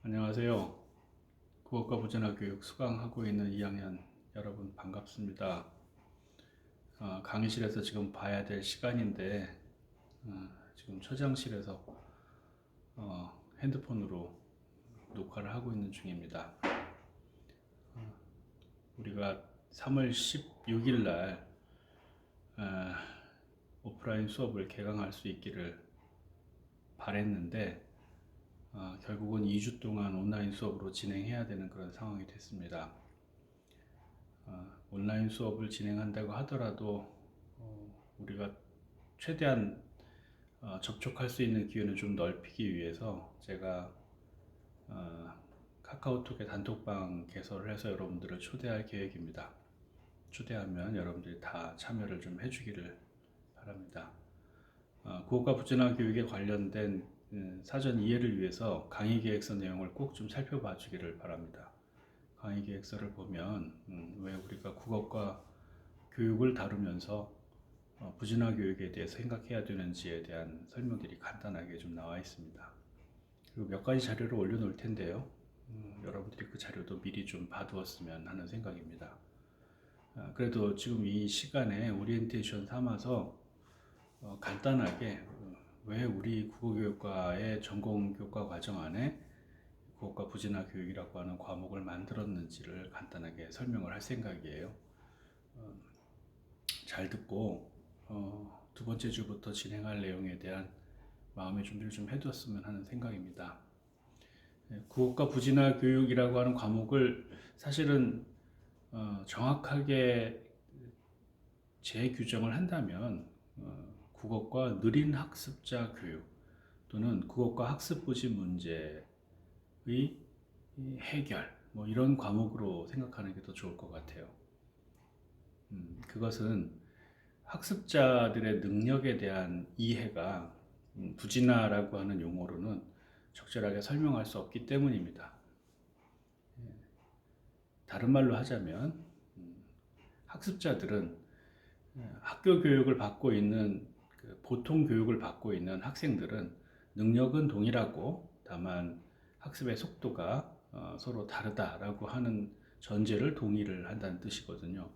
안녕하세요. 국어과 보존화 교육 수강하고 있는 2학년 여러분 반갑습니다. 강의실에서 지금 봐야 될 시간인데 지금 처장실에서 핸드폰으로 녹화를 하고 있는 중입니다. 우리가 3월 16일 날 오프라인 수업을 개강할 수 있기를 바랬는데 결국은 2주 동안 온라인 수업으로 진행해야 되는 그런 상황이 됐습니다. 온라인 수업을 진행한다고 하더라도 우리가 최대한 접촉할 수 있는 기회는 좀 넓히기 위해서 제가 카카오톡에 단톡방 개설을 해서 여러분들을 초대할 계획입니다. 초대하면 여러분들이 다 참여를 좀 해주기를 바랍니다. 국어과 부진화 교육에 관련된 사전 이해를 위해서 강의 계획서 내용을 꼭 좀 살펴봐 주기를 바랍니다. 강의 계획서를 보면 왜 우리가 국어과 교육을 다루면서 부진화 교육에 대해서 생각해야 되는지에 대한 설명들이 간단하게 좀 나와 있습니다. 그리고 몇 가지 자료를 올려놓을 텐데요. 여러분들이 그 자료도 미리 좀 봐두었으면 하는 생각입니다. 그래도 지금 이 시간에 오리엔테이션 삼아서 간단하게 왜 우리 국어교육과의 전공교과 과정 안에 국어과 부진화 교육이라고 하는 과목을 만들었는지를 간단하게 설명을 할 생각이에요. 잘 듣고 두 번째 주부터 진행할 내용에 대한 마음의 준비를 좀 해두었으면 하는 생각입니다. 국어과 부진화 교육이라고 하는 과목을 사실은 정확하게 재규정을 한다면 국어과 느린 학습자 교육 또는 국어과 학습 부진 문제의 해결 이런 과목으로 생각하는 게 더 좋을 것 같아요. 그것은 학습자들의 능력에 대한 이해가 부진화라고 하는 용어로는 적절하게 설명할 수 없기 때문입니다. 다른 말로 하자면 학습자들은 학교 교육을 받고 있는 보통 교육을 받고 있는 학생들은 능력은 동일하고 다만 학습의 속도가 서로 다르다라고 하는 전제를 동의를 한다는 뜻이거든요.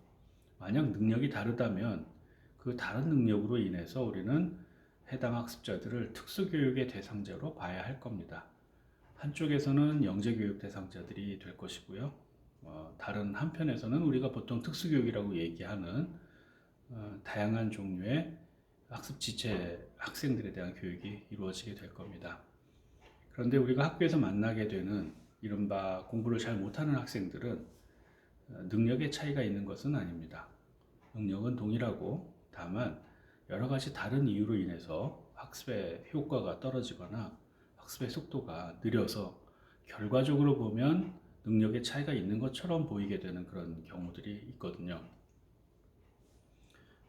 만약 능력이 다르다면 그 다른 능력으로 인해서 우리는 해당 학습자들을 특수교육의 대상자로 봐야 할 겁니다. 한쪽에서는 영재교육 대상자들이 될 것이고요. 다른 한편에서는 우리가 보통 특수교육이라고 얘기하는 다양한 종류의 학습 지체 학생들에 대한 교육이 이루어지게 될 겁니다. 그런데 우리가 학교에서 만나게 되는 이른바 공부를 잘 못하는 학생들은 능력의 차이가 있는 것은 아닙니다. 능력은 동일하고 다만 여러 가지 다른 이유로 인해서 학습의 효과가 떨어지거나 학습의 속도가 느려서 결과적으로 보면 능력의 차이가 있는 것처럼 보이게 되는 그런 경우들이 있거든요.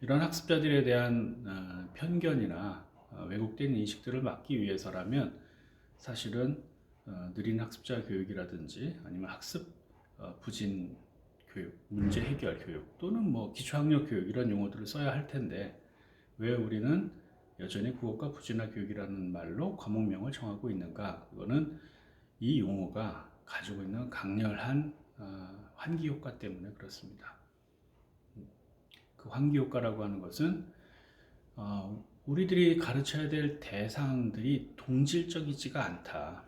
이런 학습자들에 대한 편견이나 왜곡된 인식들을 막기 위해서라면 사실은 느린 학습자 교육이라든지 아니면 학습 부진 교육, 문제 해결 교육 또는 기초학력 교육 이런 용어들을 써야 할 텐데 왜 우리는 여전히 국어과 부진화 교육이라는 말로 과목명을 정하고 있는가? 그거는 이 용어가 가지고 있는 강렬한 환기 효과 때문에 그렇습니다. 그 환기 효과라고 하는 것은 우리들이 가르쳐야 될 대상들이 동질적이지가 않다.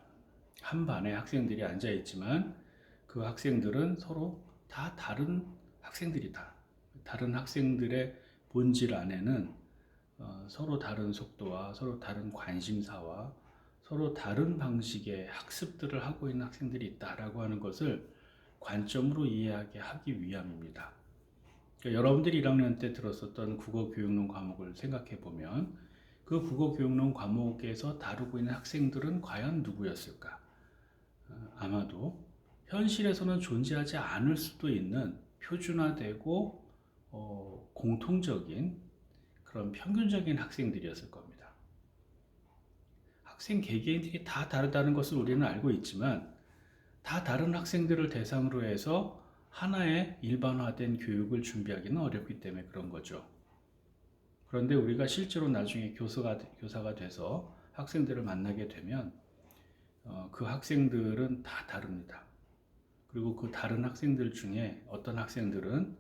한 반에 학생들이 앉아 있지만 그 학생들은 서로 다 다른 학생들이다. 다른 학생들의 본질 안에는 서로 다른 속도와 서로 다른 관심사와 서로 다른 방식의 학습들을 하고 있는 학생들이 있다라고 하는 것을 관점으로 이해하게 하기 위함입니다. 그러니까 여러분들이 1학년 때 들었었던 국어교육론 과목을 생각해 보면 그 국어교육론 과목에서 다루고 있는 학생들은 과연 누구였을까? 아마도 현실에서는 존재하지 않을 수도 있는 표준화되고 공통적인 그런 평균적인 학생들이었을 겁니다. 학생 개개인들이 다 다르다는 것을 우리는 알고 있지만 다 다른 학생들을 대상으로 해서 하나의 일반화된 교육을 준비하기는 어렵기 때문에 그런 거죠. 그런데 우리가 실제로 나중에 교사가 돼서 학생들을 만나게 되면 그 학생들은 다 다릅니다. 그리고 그 다른 학생들 중에 어떤 학생들은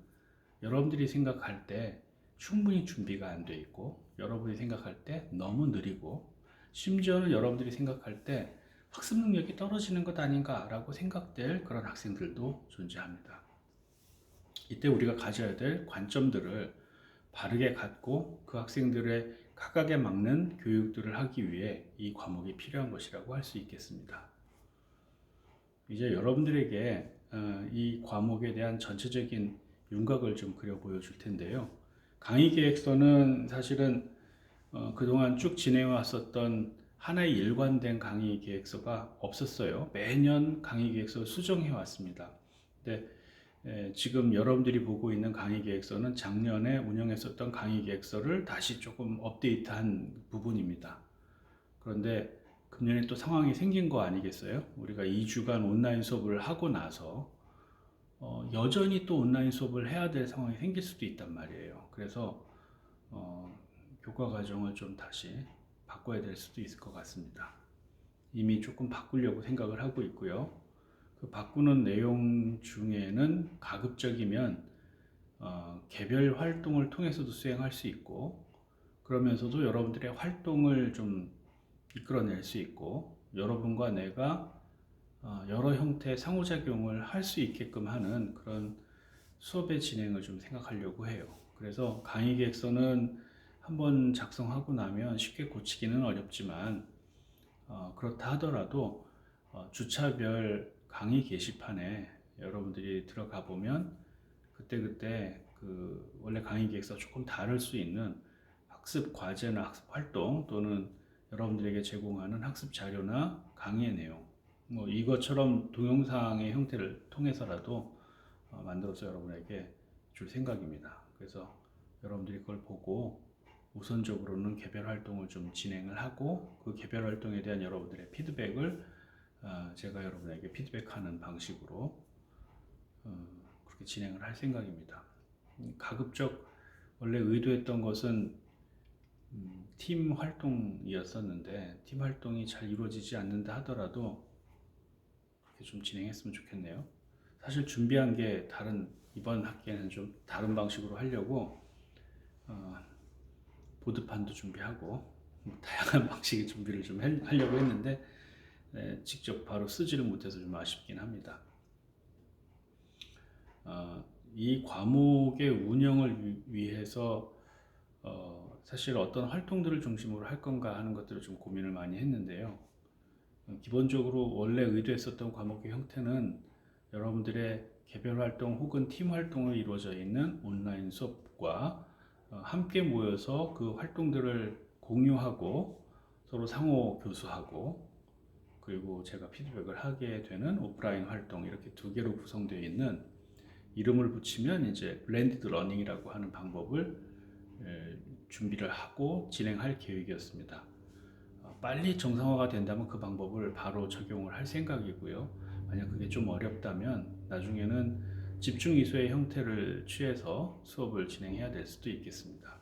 여러분들이 생각할 때 충분히 준비가 안 돼 있고, 여러분이 생각할 때 너무 느리고, 심지어는 여러분들이 생각할 때 학습 능력이 떨어지는 것 아닌가라고 생각될 그런 학생들도 존재합니다. 이때 우리가 가져야 될 관점들을 바르게 갖고 그 학생들의 각각에 맞는 교육들을 하기 위해 이 과목이 필요한 것이라고 할 수 있겠습니다. 이제 여러분들에게 이 과목에 대한 전체적인 윤곽을 좀 그려 보여줄 텐데요. 강의 계획서는 사실은 그동안 쭉 진행해 왔었던 하나의 일관된 강의 계획서가 없었어요. 매년 강의 계획서를 수정해 왔습니다. 근데 지금 여러분들이 보고 있는 강의 계획서는 작년에 운영했었던 강의 계획서를 다시 조금 업데이트한 부분입니다. 그런데 금년에 또 상황이 생긴 거 아니겠어요? 우리가 2주간 온라인 수업을 하고 나서 여전히 또 온라인 수업을 해야 될 상황이 생길 수도 있단 말이에요. 그래서 교과 과정을 좀 다시 바꿔야 될 수도 있을 것 같습니다. 이미 조금 바꾸려고 생각을 하고 있고요. 그 바꾸는 내용 중에는 가급적이면 개별 활동을 통해서도 수행할 수 있고, 그러면서도 여러분들의 활동을 좀 이끌어낼 수 있고, 여러분과 내가 여러 형태의 상호작용을 할 수 있게끔 하는 그런 수업의 진행을 좀 생각하려고 해요. 그래서 강의 계획서는 한번 작성하고 나면 쉽게 고치기는 어렵지만, 그렇다 하더라도 주차별 강의 게시판에 여러분들이 들어가 보면 그때그때 그 원래 강의 계획서 조금 다를 수 있는 학습 과제나 학습 활동 또는 여러분들에게 제공하는 학습 자료나 강의의 내용, 뭐 이것처럼 동영상의 형태를 통해서라도 만들어서 여러분에게 줄 생각입니다. 그래서 여러분들이 그걸 보고 우선적으로는 개별 활동을 좀 진행을 하고, 그 개별 활동에 대한 여러분들의 피드백을 제가 여러분에게 피드백하는 방식으로 그렇게 진행을 할 생각입니다. 가급적 원래 의도했던 것은 팀 활동이었었는데, 팀 활동이 잘 이루어지지 않는다 하더라도 그렇게 좀 진행했으면 좋겠네요. 사실 준비한 게 이번 학기에는 좀 다른 방식으로 하려고 보드판도 준비하고 다양한 방식의 준비를 좀 하려고 했는데 직접 바로 쓰지를 못해서 좀 아쉽긴 합니다. 이 과목의 운영을 위해서 사실 어떤 활동들을 중심으로 할 건가 하는 것들을 좀 고민을 많이 했는데요. 기본적으로 원래 의도했었던 과목의 형태는 여러분들의 개별 활동 혹은 팀 활동으로 이루어져 있는 온라인 수업과 함께 모여서 그 활동들을 공유하고 서로 상호 교수하고, 그리고 제가 피드백을 하게 되는 오프라인 활동, 이렇게 두 개로 구성되어 있는, 이름을 붙이면 이제 블렌디드 러닝이라고 하는 방법을 준비를 하고 진행할 계획이었습니다. 빨리 정상화가 된다면 그 방법을 바로 적용을 할 생각이고요. 만약 그게 좀 어렵다면 나중에는 집중 이수의 형태를 취해서 수업을 진행해야 될 수도 있겠습니다.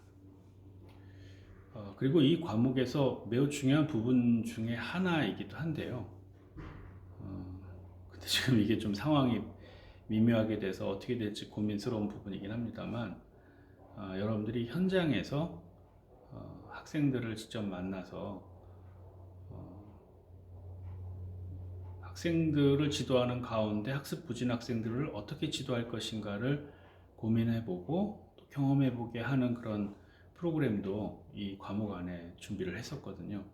그리고 이 과목에서 매우 중요한 부분 중에 하나이기도 한데요. 근데 지금 이게 좀 상황이 미묘하게 돼서 어떻게 될지 고민스러운 부분이긴 합니다만, 여러분들이 현장에서 학생들을 직접 만나서 학생들을 지도하는 가운데 학습 부진 학생들을 어떻게 지도할 것인가를 고민해보고 또 경험해보게 하는 그런 프로그램도 이 과목 안에 준비를 했었거든요.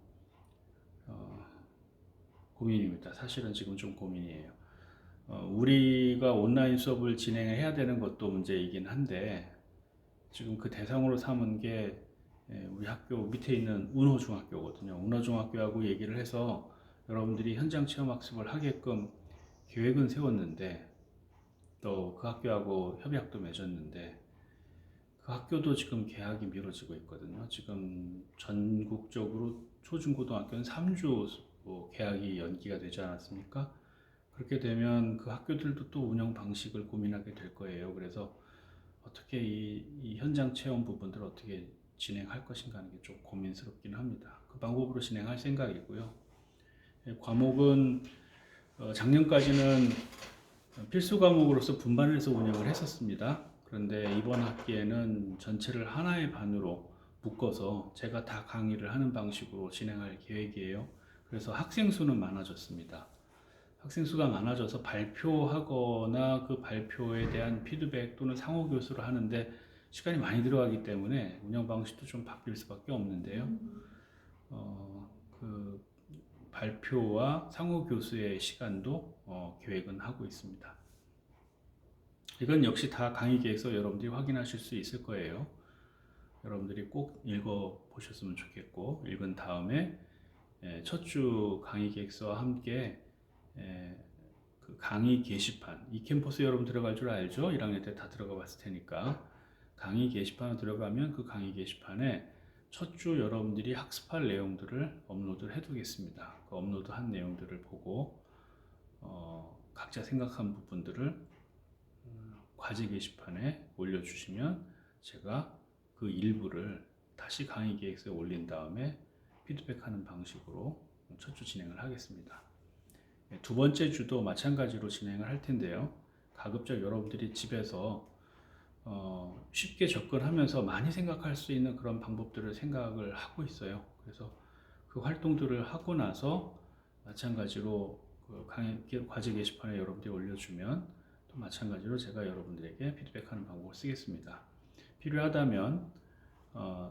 고민입니다. 사실은 지금 좀 고민이에요. 우리가 온라인 수업을 진행해야 되는 것도 문제이긴 한데, 지금 그 대상으로 삼은 게 우리 학교 밑에 있는 운호중학교거든요. 운호중학교하고 얘기를 해서 여러분들이 현장 체험 학습을 하게끔 계획은 세웠는데, 또 그 학교하고 협약도 맺었는데, 그 학교도 지금 개학이 미뤄지고 있거든요. 지금 전국적으로 초중고등학교는 3주 개학이 연기가 되지 않았습니까? 그렇게 되면 그 학교들도 또 운영 방식을 고민하게 될 거예요. 그래서 어떻게 이 현장 체험 부분들을 어떻게 진행할 것인가 하는 게 좀 고민스럽긴 합니다. 그 방법으로 진행할 생각이고요. 과목은 작년까지는 필수 과목으로서 분반을 해서 운영을 했었습니다. 그런데 이번 학기에는 전체를 하나의 반으로 묶어서 제가 다 강의를 하는 방식으로 진행할 계획이에요. 그래서 학생 수는 많아졌습니다. 학생 수가 많아져서 발표하거나 그 발표에 대한 피드백 또는 상호 교수를 하는데 시간이 많이 들어가기 때문에 운영 방식도 좀 바뀔 수밖에 없는데요. 그 발표와 상호 교수의 시간도 계획은 하고 있습니다. 이건 역시 다 강의 계획서 여러분들이 확인하실 수 있을 거예요. 여러분들이 꼭 읽어 보셨으면 좋겠고, 읽은 다음에 첫 주 강의 계획서와 함께 그 강의 게시판, 이 캠퍼스 여러분 들어갈 줄 알죠? 1학년 때 다 들어가 봤을 테니까 강의 게시판에 들어가면 그 강의 게시판에 첫 주 여러분들이 학습할 내용들을 업로드를 해두겠습니다. 그 업로드한 내용들을 보고 각자 생각한 부분들을 과제 게시판에 올려주시면 제가 그 일부를 다시 강의 계획서에 올린 다음에 피드백하는 방식으로 첫 주 진행을 하겠습니다. 두 번째 주도 마찬가지로 진행을 할 텐데요. 가급적 여러분들이 집에서 쉽게 접근하면서 많이 생각할 수 있는 그런 방법들을 생각을 하고 있어요. 그래서 그 활동들을 하고 나서 마찬가지로 그 과제 게시판에 여러분들이 올려주면 또 마찬가지로 제가 여러분들에게 피드백하는 방법을 쓰겠습니다. 필요하다면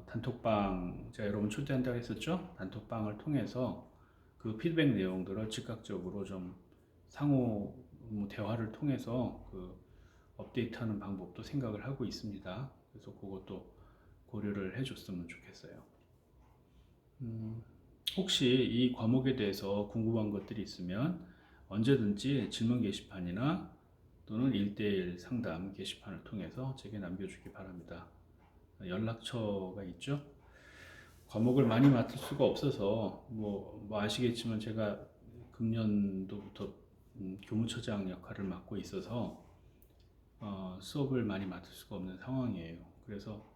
단톡방, 제가 여러분 초대한다고 했었죠? 단톡방을 통해서 그 피드백 내용들을 즉각적으로 좀 상호 대화를 통해서 그 업데이트하는 방법도 생각을 하고 있습니다. 그래서 그것도 고려를 해줬으면 좋겠어요. 혹시 이 과목에 대해서 궁금한 것들이 있으면 언제든지 질문 게시판이나 또는 1대1 상담 게시판을 통해서 제게 남겨주기 바랍니다. 연락처가 있죠. 과목을 많이 맡을 수가 없어서 뭐 아시겠지만 제가 금년도부터 교무처장 역할을 맡고 있어서 수업을 많이 맡을 수가 없는 상황이에요. 그래서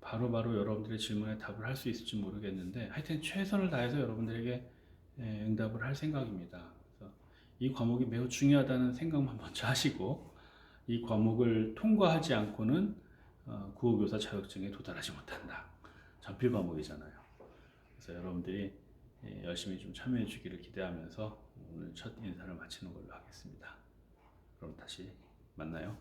바로바로 여러분들의 질문에 답을 할 수 있을지 모르겠는데 하여튼 최선을 다해서 여러분들에게 응답을 할 생각입니다. 그래서 이 과목이 매우 중요하다는 생각만 먼저 하시고 이 과목을 통과하지 않고는 국어교사 자격증에 도달하지 못한다. 전필 과목이잖아요. 그래서 여러분들이 열심히 좀 참여해 주기를 기대하면서 오늘 첫 인사를 마치는 걸로 하겠습니다. 그럼 다시 만나요.